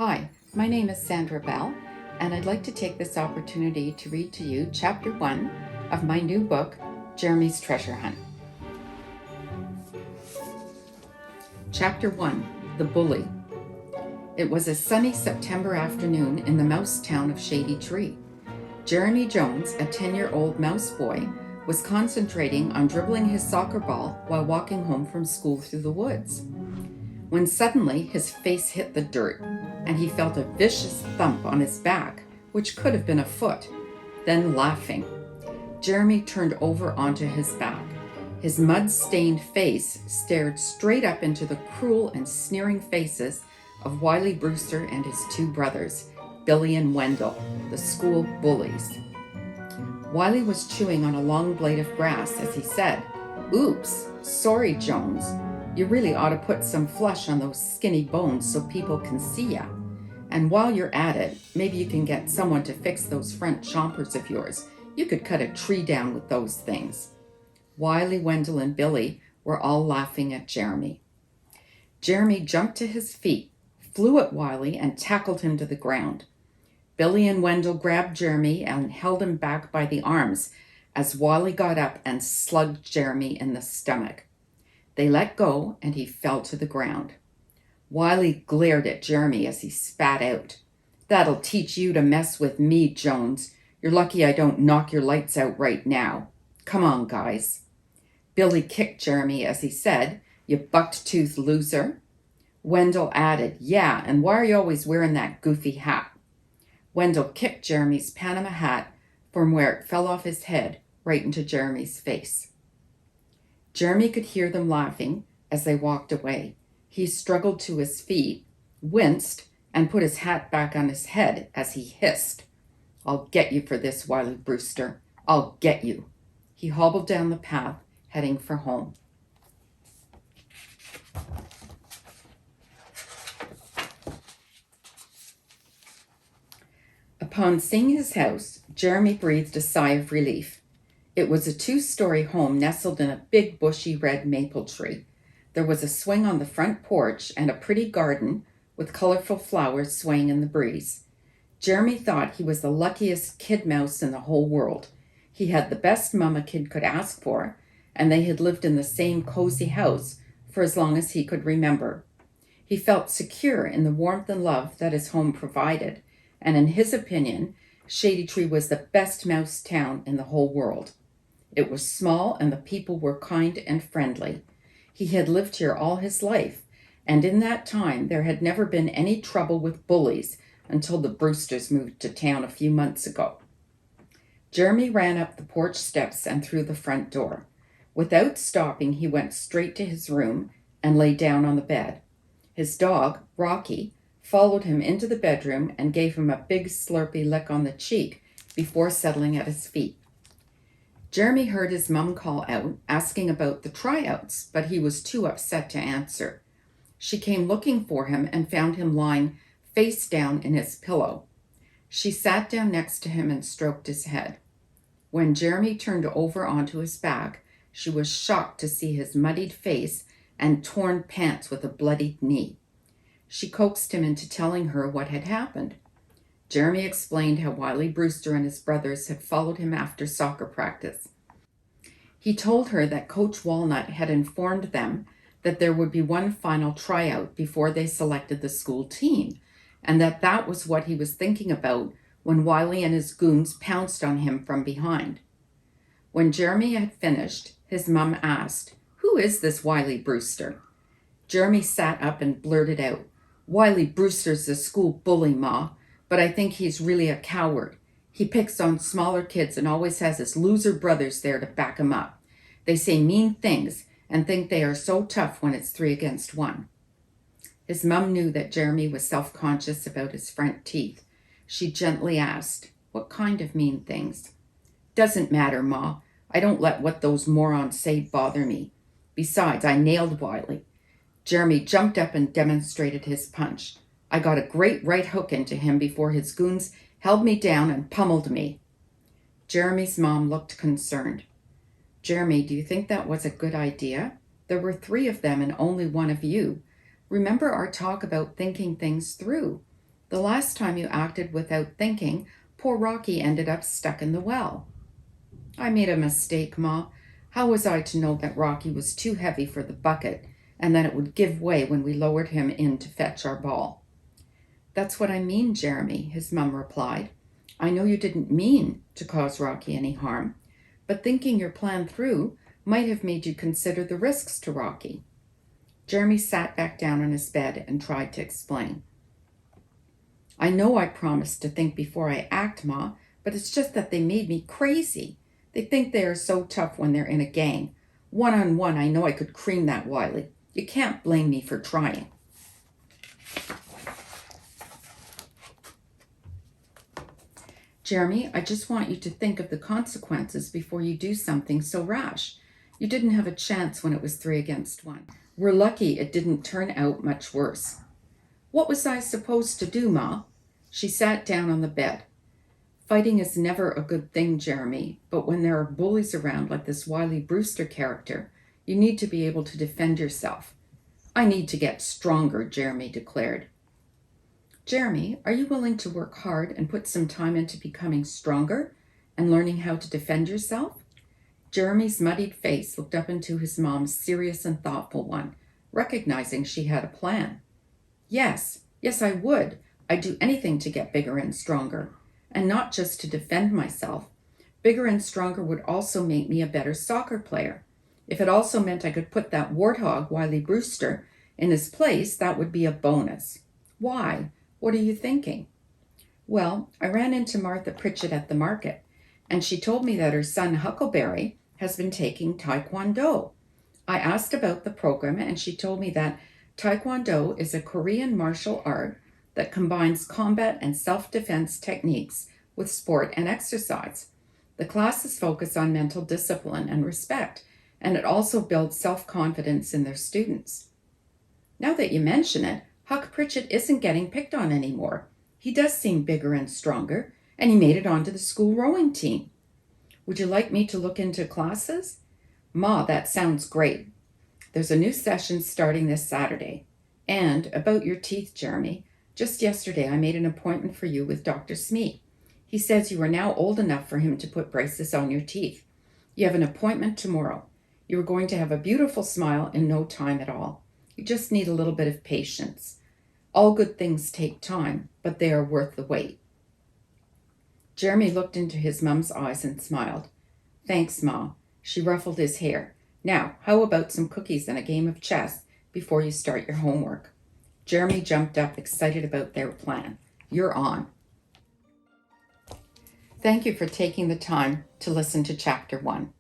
Hi, my name is Sandra L, and I'd like to take this opportunity to read to you Chapter 1 of my new book, Jeremy's Treasure Hunt. Chapter 1, The Bully. It was a sunny September afternoon in the mouse town of Shady Tree. Jeremy Jones, a 10-year-old mouse boy, was concentrating on dribbling his soccer ball while walking home from school through the woods, when suddenly his face hit the dirt, and he felt a vicious thump on his back, which could have been a foot. Then, laughing, Jeremy turned over onto his back. His mud-stained face stared straight up into the cruel and sneering faces of Wiley Brewster and his two brothers, Billy and Wendell, the school bullies. Wiley was chewing on a long blade of grass as he said, "Oops, sorry, Jones. You really ought to put some flesh on those skinny bones so people can see ya. And while you're at it, maybe you can get someone to fix those front chompers of yours. You could cut a tree down with those things." Wiley, Wendell, and Billy were all laughing at Jeremy. Jeremy jumped to his feet, flew at Wiley, and tackled him to the ground. Billy and Wendell grabbed Jeremy and held him back by the arms as Wiley got up and slugged Jeremy in the stomach. They let go, and he fell to the ground. Wiley glared at Jeremy as he spat out, "That'll teach you to mess with me, Jones. You're lucky I don't knock your lights out right now. Come on, guys." Billy kicked Jeremy as he said, "You bucked-toothed loser." Wendell added, "Yeah, and why are you always wearing that goofy hat?" Wendell kicked Jeremy's Panama hat from where it fell off his head right into Jeremy's face. Jeremy could hear them laughing as they walked away. He struggled to his feet, winced, and put his hat back on his head as he hissed, "I'll get you for this, Wiley Brewster. I'll get you." He hobbled down the path, heading for home. Upon seeing his house, Jeremy breathed a sigh of relief. It was a 2-story home nestled in a big bushy red maple tree. There was a swing on the front porch and a pretty garden with colorful flowers swaying in the breeze. Jeremy thought he was the luckiest kid mouse in the whole world. He had the best mom a kid could ask for, and they had lived in the same cozy house for as long as he could remember. He felt secure in the warmth and love that his home provided, and in his opinion, Shady Tree was the best mouse town in the whole world. It was small, and the people were kind and friendly. He had lived here all his life, and in that time there had never been any trouble with bullies until the Brewsters moved to town a few months ago. Jeremy ran up the porch steps and through the front door. Without stopping, he went straight to his room and lay down on the bed. His dog, Rocky, followed him into the bedroom and gave him a big slurpy lick on the cheek before settling at his feet. Jeremy heard his mom call out, asking about the tryouts, but he was too upset to answer. She came looking for him and found him lying face down in his pillow. She sat down next to him and stroked his head. When Jeremy turned over onto his back, she was shocked to see his muddied face and torn pants with a bloodied knee. She coaxed him into telling her what had happened. Jeremy explained how Wiley Brewster and his brothers had followed him after soccer practice. He told her that Coach Walnut had informed them that there would be one final tryout before they selected the school team, and that was what he was thinking about when Wiley and his goons pounced on him from behind. When Jeremy had finished, his mom asked, "Who is this Wiley Brewster?" Jeremy sat up and blurted out, "Wiley Brewster's the school bully, Ma, but I think he's really a coward. He picks on smaller kids and always has his loser brothers there to back him up. They say mean things and think they are so tough when it's 3 against 1. His mom knew that Jeremy was self-conscious about his front teeth. She gently asked, "What kind of mean things?" "Doesn't matter, Ma. I don't let what those morons say bother me. Besides, I nailed Wiley." Jeremy jumped up and demonstrated his punch. "I got a great right hook into him before his goons held me down and pummeled me." Jeremy's mom looked concerned. "Jeremy, do you think that was a good idea? There were 3 of them and only one of you. Remember our talk about thinking things through. The last time you acted without thinking, poor Rocky ended up stuck in the well. I made a mistake, Ma. How was I to know that Rocky was too heavy for the bucket and that it would give way when we lowered him in to fetch our ball? That's what I mean, Jeremy, his mum replied. I know you didn't mean to cause Rocky any harm, but thinking your plan through might have made you consider the risks to Rocky. Jeremy sat back down on his bed and tried to explain. I know I promised to think before I act, Ma, but it's just that they made me crazy. They think they are so tough when they're in a gang. One-on-one, I know I could cream that Wiley. You can't blame me for trying. Jeremy, I just want you to think of the consequences before you do something so rash. You didn't have a chance when it was 3 against 1. We're lucky it didn't turn out much worse. What was I supposed to do, Ma? She sat down on the bed. Fighting is never a good thing, Jeremy, but when there are bullies around like this Wiley Brewster character, you need to be able to defend yourself. I need to get stronger, Jeremy declared. Jeremy, are you willing to work hard and put some time into becoming stronger and learning how to defend yourself? Jeremy's muddied face looked up into his mom's serious and thoughtful one, recognizing she had a plan. Yes, I would. I'd do anything to get bigger and stronger, and not just to defend myself. Bigger and stronger would also make me a better soccer player. If it also meant I could put that warthog, Wiley Brewster, in his place, that would be a bonus. Why? What are you thinking? Well, I ran into Martha Pritchett at the market, and she told me that her son Huckleberry has been taking Taekwondo. I asked about the program, and she told me that Taekwondo is a Korean martial art that combines combat and self-defense techniques with sport and exercise. The classes focus on mental discipline and respect, and it also builds self-confidence in their students. Now that you mention it, Huck Pritchett isn't getting picked on anymore. He does seem bigger and stronger, and he made it onto the school rowing team. Would you like me to look into classes? Ma, that sounds great. There's a new session starting this Saturday. And about your teeth, Jeremy, just yesterday I made an appointment for you with Dr. Smee. He says you are now old enough for him to put braces on your teeth. You have an appointment tomorrow. You are going to have a beautiful smile in no time at all. You just need a little bit of patience. All good things take time, but they are worth the wait. Jeremy looked into his mum's eyes and smiled. Thanks, Ma. She ruffled his hair. Now, how about some cookies and a game of chess before you start your homework? Jeremy jumped up, excited about their plan. You're on. Thank you for taking the time to listen to Chapter 1.